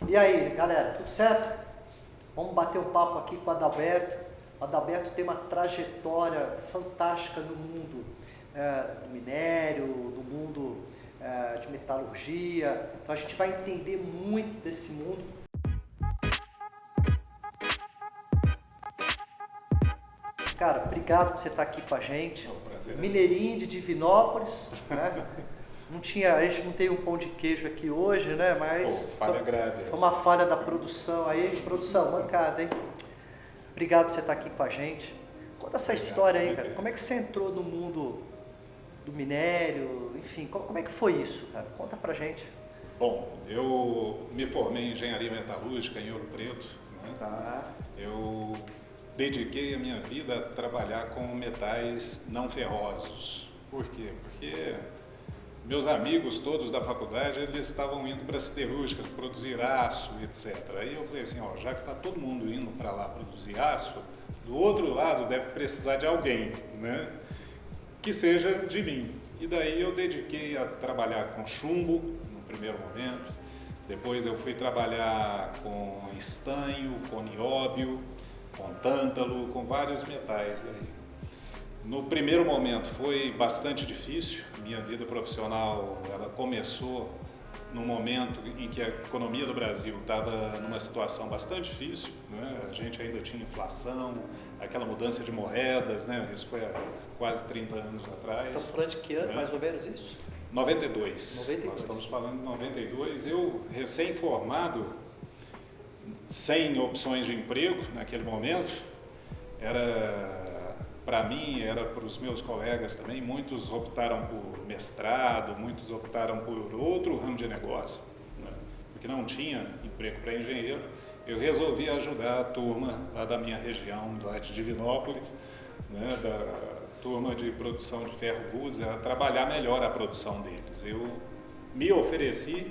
E aí, galera, tudo certo? Vamos bater um papo aqui com o Adalberto. O Adalberto tem uma trajetória fantástica no mundo do minério, no mundo de metalurgia. Então a gente vai entender muito desse mundo. Cara, obrigado por você estar aqui com a gente. É um prazer. Mineirinho de Divinópolis, né? A gente não tem um pão de queijo aqui hoje, né? Mas falha grave. Foi uma falha da produção aí. Produção, mancada, hein? Obrigado por você estar aqui com a gente. Conta essa história aí, cara. Como é que você entrou no mundo do minério? Enfim, como é que foi isso, cara? Conta pra gente. Bom, eu me formei em engenharia metalúrgica em Ouro Preto, né? Tá. Eu dediquei a minha vida a trabalhar com metais não ferrosos. Por quê? Porque meus amigos todos da faculdade, eles estavam indo para a siderúrgica produzir aço, etc. Aí eu falei assim, ó, já que está todo mundo indo para lá produzir aço, do outro lado deve precisar de alguém, né? Que seja de mim. E daí eu dediquei a trabalhar com chumbo no primeiro momento, depois eu fui trabalhar com estanho, com nióbio, com tântalo, com vários metais daí. No primeiro momento foi bastante difícil, minha vida profissional ela começou num momento em que a economia do Brasil estava numa situação bastante difícil, né? A gente ainda tinha inflação, aquela mudança de moedas, né? Isso foi há quase 30 anos atrás. Estamos falando de que ano, né? mais ou menos isso? 92. 92. Nós estamos falando de 92. Eu, recém-formado, sem opções de emprego naquele momento, para mim, era para os meus colegas também, muitos optaram por mestrado, muitos optaram por outro ramo de negócio, né? Porque não tinha emprego para engenheiro. Eu resolvi ajudar a turma lá da minha região, lá de Divinópolis, né? Da turma de produção de ferro-gusa, a trabalhar melhor a produção deles. Eu me ofereci,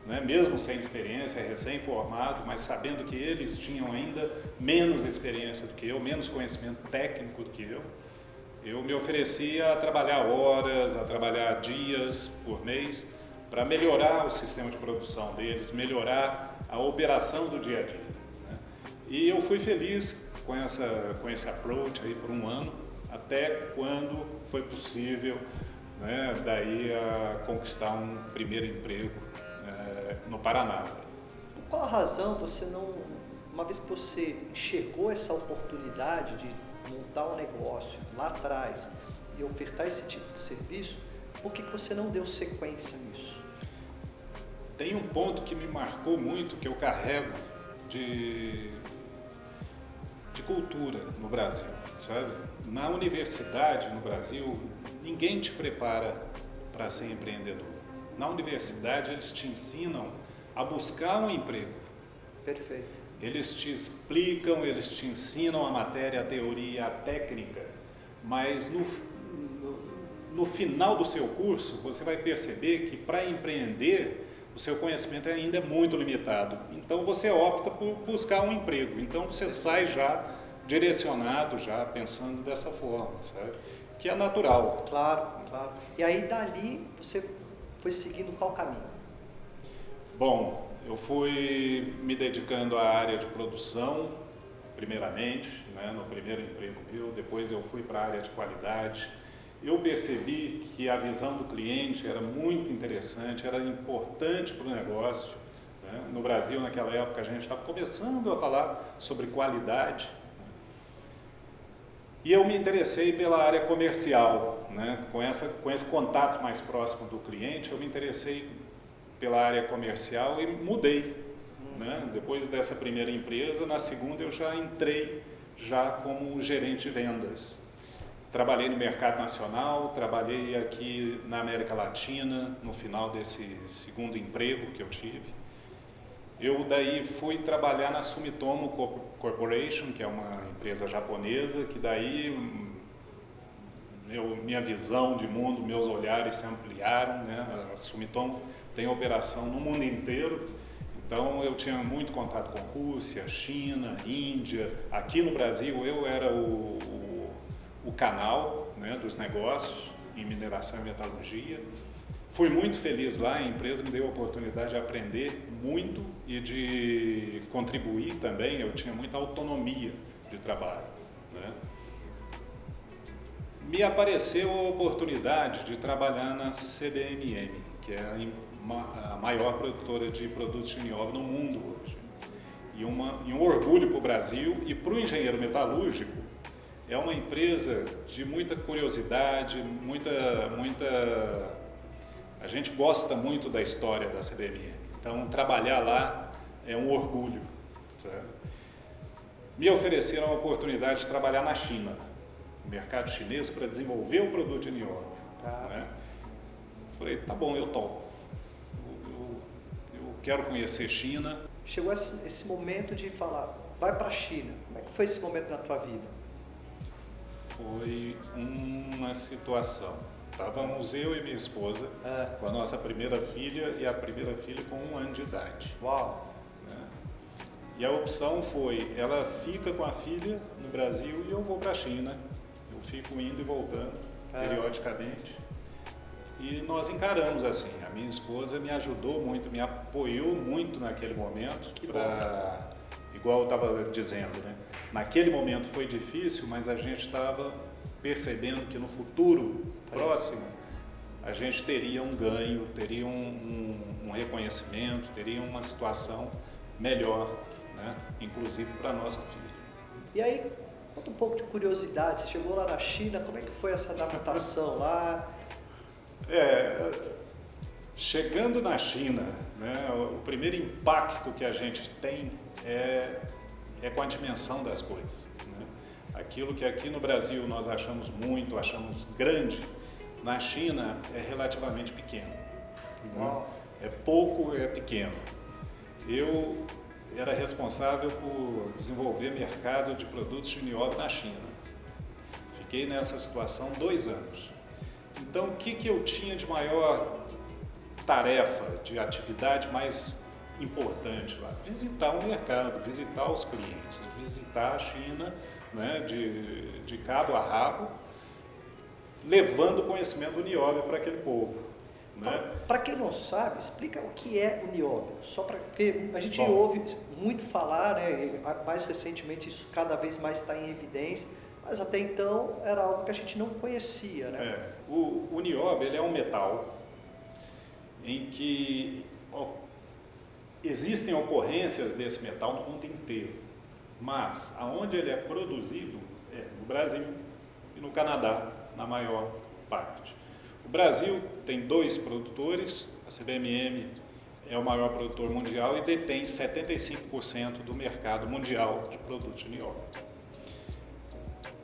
né, mesmo sem experiência, recém-formado, mas sabendo que eles tinham ainda menos experiência do que eu, menos conhecimento técnico do que eu me ofereci a trabalhar horas, a trabalhar dias por mês, para melhorar o sistema de produção deles, melhorar a operação do dia a dia, né? E eu fui feliz com esse approach aí por um ano, até quando foi possível, né, daí a conquistar um primeiro emprego no Paraná. Por qual a razão você não, uma vez que você enxergou essa oportunidade de montar um negócio lá atrás e ofertar esse tipo de serviço, por que você não deu sequência nisso? Tem um ponto que me marcou muito, que eu carrego de cultura no Brasil, sabe? Na universidade no Brasil, ninguém te prepara para ser empreendedor. Na universidade, eles te ensinam a buscar um emprego. Perfeito. Eles te explicam, eles te ensinam a matéria, a teoria, a técnica, mas no final do seu curso, você vai perceber que para empreender, o seu conhecimento ainda é muito limitado. Então, você opta por buscar um emprego. Então, você sai já direcionado, já pensando dessa forma, sabe? Que é natural. Claro, claro. E aí, dali, você foi seguindo qual caminho? Bom, eu fui me dedicando à área de produção, primeiramente, né, no primeiro emprego meu, depois eu fui para a área de qualidade. Eu percebi que a visão do cliente era muito interessante, era importante para o negócio, né? No Brasil, naquela época, a gente estava começando a falar sobre qualidade, né? E eu me interessei pela área comercial, né? Com esse contato mais próximo do cliente, eu me interessei pela área comercial e mudei, né? Depois dessa primeira empresa, na segunda eu já entrei já como gerente de vendas. Trabalhei no mercado nacional, trabalhei aqui na América Latina, no final desse segundo emprego que eu tive. Eu daí fui trabalhar na Sumitomo Corporation, que é uma empresa japonesa, que daí minha visão de mundo, meus olhares se ampliaram, né? A Sumitomo tem operação no mundo inteiro, então eu tinha muito contato com Rússia, China, Índia. Aqui no Brasil eu era o canal, né, dos negócios em mineração e metalurgia. Fui muito feliz lá, a empresa me deu a oportunidade de aprender muito e de contribuir também, eu tinha muita autonomia de trabalho, né? Me apareceu a oportunidade de trabalhar na CBMM, que é a maior produtora de produtos de nióbio no mundo hoje. E um orgulho para o Brasil e para o engenheiro metalúrgico. É uma empresa de muita curiosidade, a gente gosta muito da história da CBMM. Então, trabalhar lá é um orgulho. Certo? Me ofereceram a oportunidade de trabalhar na China, no mercado chinês, para desenvolver o produto de nióbio. Né? Falei, tá bom, eu topo. Eu quero conhecer China. Chegou esse momento de falar, vai para a China. Como é que foi esse momento na tua vida? Foi uma situação. Estávamos eu e minha esposa com a nossa primeira filha e a primeira filha com 1 ano de idade. Uau! Né? E a opção foi, ela fica com a filha no Brasil e eu vou para a China. Eu fico indo e voltando periodicamente. E nós encaramos assim, a minha esposa me ajudou muito, me apoiou muito naquele momento. Igual eu estava dizendo, né? Naquele momento foi difícil, mas a gente estava percebendo que no futuro próximo a gente teria um ganho, teria um reconhecimento, teria uma situação melhor, né? Inclusive para a nossa filha. E aí, conta um pouco de curiosidade, você chegou lá na China, como é que foi essa adaptação lá? Chegando na China, né, o primeiro impacto que a gente tem é com a dimensão das coisas. Né? Aquilo que aqui no Brasil nós achamos muito, achamos grande, na China é relativamente pequeno. Né? É pouco, é pequeno. Eu era responsável por desenvolver mercado de produtos de nióbio na China. Fiquei nessa situação 2 anos. Então, o que eu tinha de maior tarefa, de atividade mais importante lá? Visitar o mercado, visitar os clientes, visitar a China, né, de cabo a rabo, levando conhecimento do nióbio para aquele povo. Né? Para quem não sabe, explica o que é o nióbio, só porque a gente ouve muito falar, né, mais recentemente isso cada vez mais está em evidência, mas até então era algo que a gente não conhecia. Né? O nióbio ele é um metal em que existem ocorrências desse metal no mundo inteiro, mas aonde ele é produzido é no Brasil e no Canadá, na maior parte. O Brasil tem 2 produtores, a CBMM é o maior produtor mundial e detém 75% do mercado mundial de produtos de nióbio.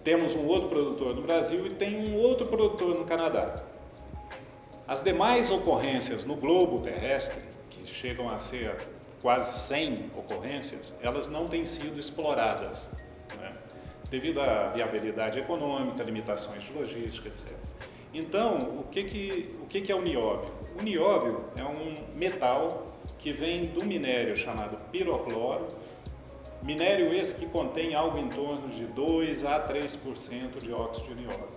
Temos um outro produtor no Brasil e tem um outro produtor no Canadá. As demais ocorrências no globo terrestre, que chegam a ser quase 100 ocorrências, elas não têm sido exploradas, né? Devido à viabilidade econômica, limitações de logística, etc. Então, o que é o nióbio? O nióbio é um metal que vem do minério chamado pirocloro, minério esse que contém algo em torno de 2 a 3% de óxido de nióbio.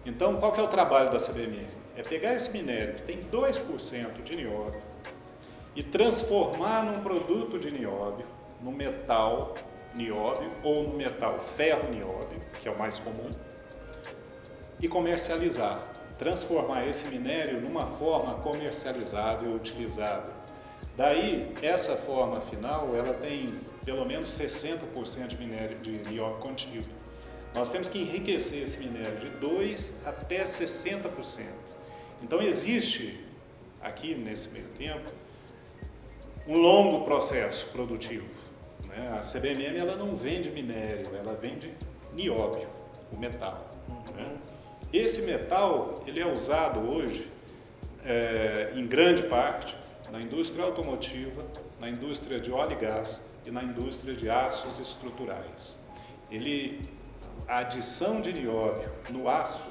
Então, qual que é o trabalho da CBMM? É pegar esse minério que tem 2% de nióbio e transformar num produto de nióbio, no metal nióbio ou no metal ferro nióbio, que é o mais comum, e comercializar, transformar esse minério numa forma comercializável, utilizável. Daí, essa forma final, ela tem pelo menos 60% de minério de nióbio contido. Nós temos que enriquecer esse minério de 2 até 60%. Então, existe aqui, nesse meio tempo, um longo processo produtivo. Né? A CBMM ela não vende minério, ela vende nióbio, o metal. Né? Esse metal ele é usado hoje, em grande parte, na indústria automotiva, na indústria de óleo e gás e na indústria de aços estruturais. A adição de nióbio no aço,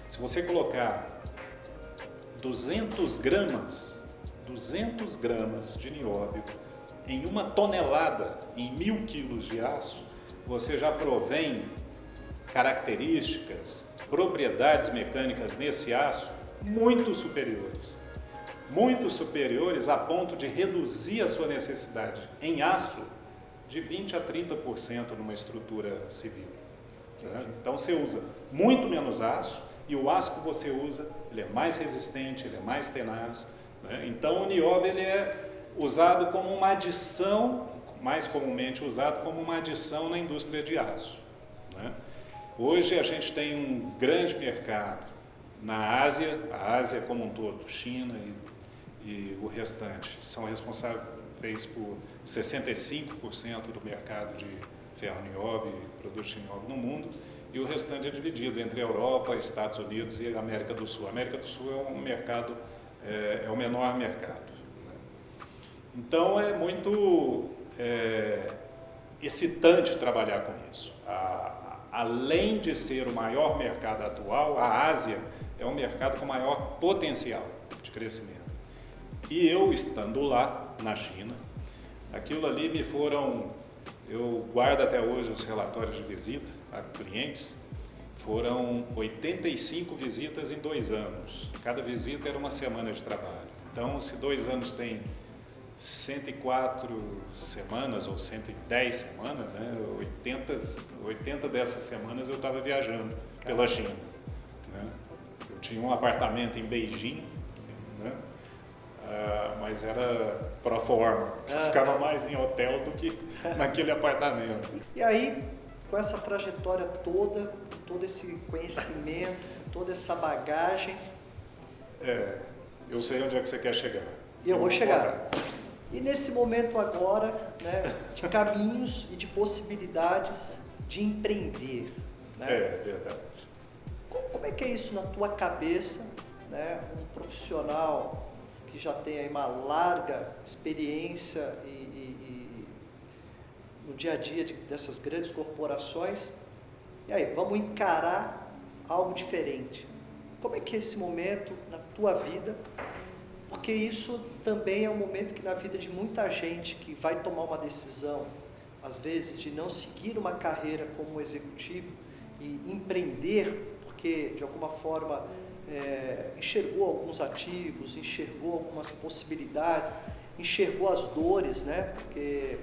se você colocar 200 gramas de nióbio em 1 tonelada, em 1000 quilos de aço, você já provém características, propriedades mecânicas nesse aço muito superiores. muito superiores a ponto de reduzir a sua necessidade em aço de 20% a 30% numa estrutura civil. Certo? Então você usa muito menos aço e o aço que você usa ele é mais resistente, ele é mais tenaz. Né? Então o nióbio ele é usado como uma adição, mais comumente usado como uma adição na indústria de aço. Né? Hoje a gente tem um grande mercado na Ásia, a Ásia como um todo, China e o restante, são responsáveis por 65% do mercado de ferro-nióbio e produtos de nióbio no mundo, e o restante é dividido entre a Europa, Estados Unidos e a América do Sul. A América do Sul é um mercado, é o menor mercado. Né? Então é muito excitante trabalhar com isso. Além de ser o maior mercado atual, a Ásia é um mercado com maior potencial de crescimento. E eu, estando lá, na China, aquilo ali eu guardo até hoje os relatórios de visita a clientes, foram 85 visitas em 2 anos. Cada visita era uma semana de trabalho. Então, se 2 anos tem 104 semanas ou 110 semanas, né? 80 dessas semanas eu estava viajando pela China. Né? Eu tinha um apartamento em Beijing, né? Mas era pro forma, ficava mais em hotel do que naquele apartamento. E aí, com essa trajetória toda, todo esse conhecimento, toda essa bagagem... Eu sei onde é que você quer chegar. Eu vou chegar. E nesse momento agora, né, de caminhos e de possibilidades de empreender. Né? É verdade. Como é que é isso na tua cabeça, né, um profissional que já tem aí uma larga experiência no dia a dia dessas grandes corporações, e aí, vamos encarar algo diferente. Como é que é esse momento na tua vida? Porque isso também é um momento que na vida de muita gente que vai tomar uma decisão, às vezes de não seguir uma carreira como executivo e empreender, porque de alguma forma enxergou alguns ativos, enxergou algumas possibilidades, enxergou as dores, né? Porque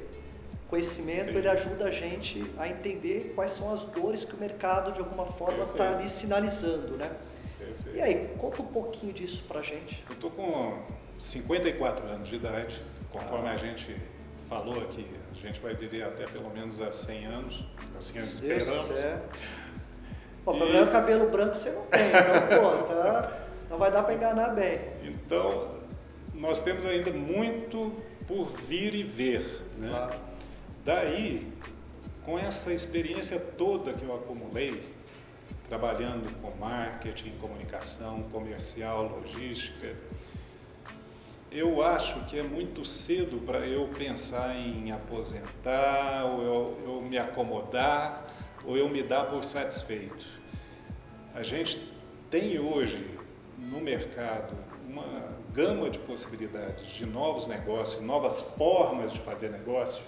conhecimento ele ajuda a gente a entender quais são as dores que o mercado de alguma forma está ali sinalizando, né? Perfeito. E aí, conta um pouquinho disso pra gente. Eu estou com 54 anos de idade, conforme a gente falou aqui, a gente vai viver até pelo menos a 100 anos, assim nós esperamos. O problema é o cabelo branco você não tem, então não vai dar para enganar bem. Então, nós temos ainda muito por vir e ver, né? Claro. Daí, com essa experiência toda que eu acumulei, trabalhando com marketing, comunicação, comercial, logística, eu acho que é muito cedo para eu pensar em aposentar, ou eu me acomodar, ou eu me dar por satisfeito. A gente tem hoje no mercado uma gama de possibilidades de novos negócios, novas formas de fazer negócio,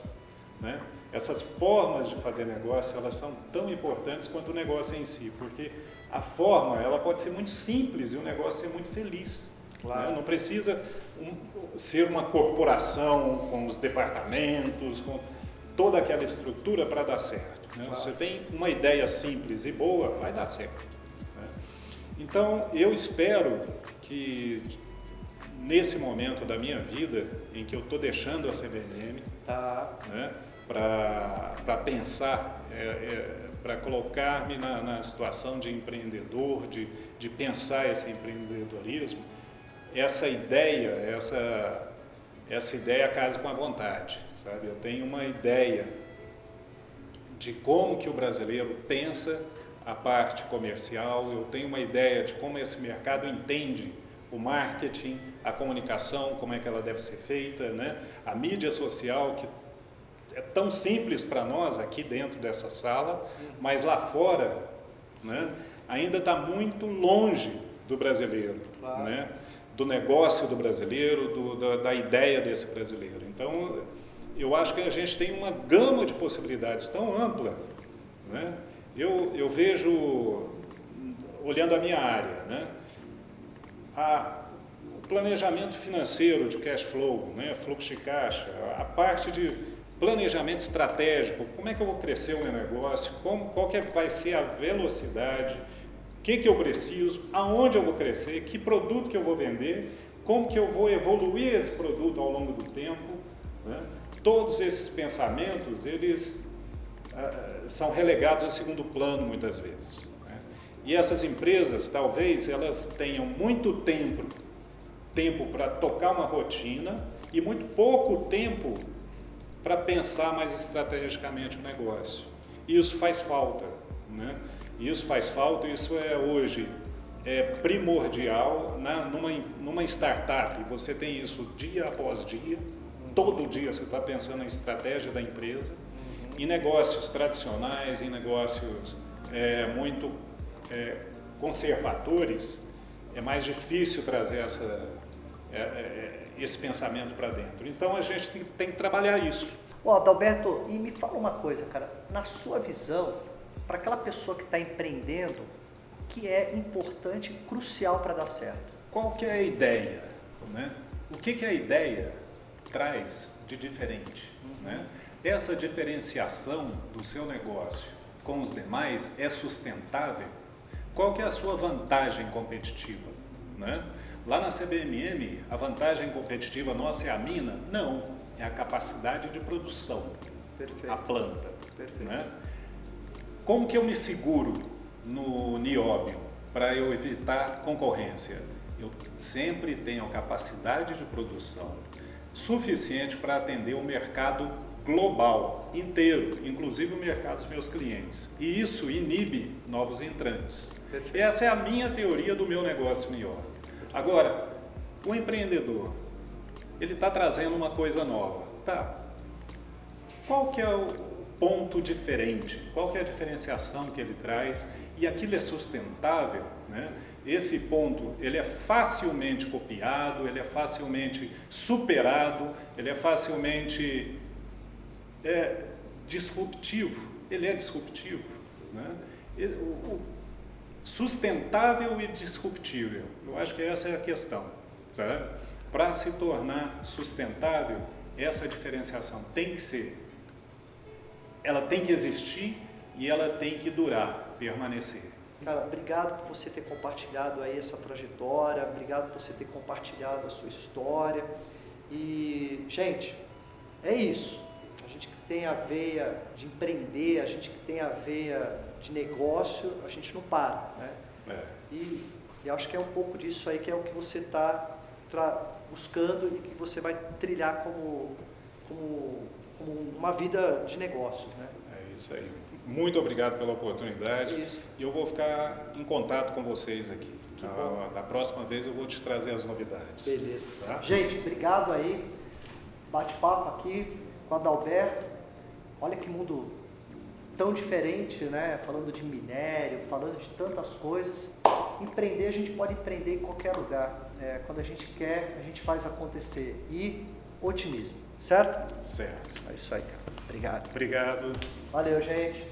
né? Essas formas de fazer negócio, elas são tão importantes quanto o negócio em si, porque a forma, ela pode ser muito simples e o negócio ser muito feliz. Claro. Né? Não precisa ser uma corporação com os departamentos, com toda aquela estrutura para dar certo. Né? Claro. Você tem uma ideia simples e boa, vai dar certo. Né? Então, eu espero que nesse momento da minha vida, em que eu estou deixando a CBMM, né, para pensar, para colocar-me na situação de empreendedor, de pensar esse empreendedorismo, essa ideia casa com a vontade, sabe? Eu tenho uma ideia de como que o brasileiro pensa a parte comercial, eu tenho uma ideia de como esse mercado entende o marketing, a comunicação, como é que ela deve ser feita, né? A mídia social, que é tão simples para nós aqui dentro dessa sala, mas lá fora, né, ainda está muito longe do brasileiro, claro. Né, do negócio do brasileiro, da ideia desse brasileiro. Então, eu acho que a gente tem uma gama de possibilidades tão ampla. Né? Eu vejo, olhando a minha área, né, planejamento financeiro de cash flow, né? Fluxo de caixa, a parte de planejamento estratégico, como é que eu vou crescer o meu negócio, qual que vai ser a velocidade, o que eu preciso, aonde eu vou crescer, que produto que eu vou vender, como que eu vou evoluir esse produto ao longo do tempo, né? Todos esses pensamentos, eles são relegados a segundo plano muitas vezes, né? E essas empresas, talvez, elas tenham muito tempo para tocar uma rotina e muito pouco tempo para pensar mais estrategicamente o negócio. E isso faz falta, né? Isso faz falta, isso hoje é primordial, né? Numa startup. Você tem isso dia após dia, todo dia você está pensando em estratégia da empresa. Em negócios tradicionais, em negócios muito conservadores, é mais difícil trazer esse pensamento para dentro. Então a gente tem que trabalhar isso. Adalberto, e me fala uma coisa, cara, na sua visão, para aquela pessoa que está empreendendo, o que é importante e crucial para dar certo? Qual que é a ideia, né? O que a ideia traz de diferente, né? Essa diferenciação do seu negócio com os demais é sustentável? Qual que é a sua vantagem competitiva, né? Lá na CBMM, a vantagem competitiva nossa é a mina? Não, é a capacidade de produção. Perfeito. A planta. Perfeito. Né? Como que eu me seguro no nióbio para eu evitar concorrência? Eu sempre tenho a capacidade de produção suficiente para atender o mercado global, inteiro, inclusive o mercado dos meus clientes. E isso inibe novos entrantes. Perfeito. Essa é a minha teoria do meu negócio nióbio. Agora, o empreendedor, ele está trazendo uma coisa nova. Tá. Qual que é o ponto diferente? Qual que é a diferenciação que ele traz? E aquilo é sustentável, né? Esse ponto, ele é facilmente copiado, ele é facilmente superado, ele é facilmente disruptivo. Ele é disruptivo, né? Sustentável e disruptível. Eu acho que essa é a questão, sabe? Para se tornar sustentável, essa diferenciação tem que ser, ela tem que existir e ela tem que durar, permanecer. Cara, obrigado por você ter compartilhado aí essa trajetória, obrigado por você ter compartilhado a sua história. E, gente, é isso. A gente que tem a veia de empreender, a gente que tem a veia de negócio, a gente não para, né? E acho que é um pouco disso aí que é o que você está buscando e que você vai trilhar como uma vida de negócios, né? É isso aí. Muito obrigado pela oportunidade. Isso. E eu vou ficar em contato com vocês aqui. Da próxima vez eu vou te trazer as novidades. Beleza. Tá? Gente, obrigado aí. Bate-papo aqui com o Adalberto. Olha que mundo tão diferente, né? Falando de minério, falando de tantas coisas. Empreender, a gente pode empreender em qualquer lugar. Quando a gente quer, a gente faz acontecer. E otimismo, certo? Certo. É isso aí, cara. Obrigado. Obrigado. Valeu, gente.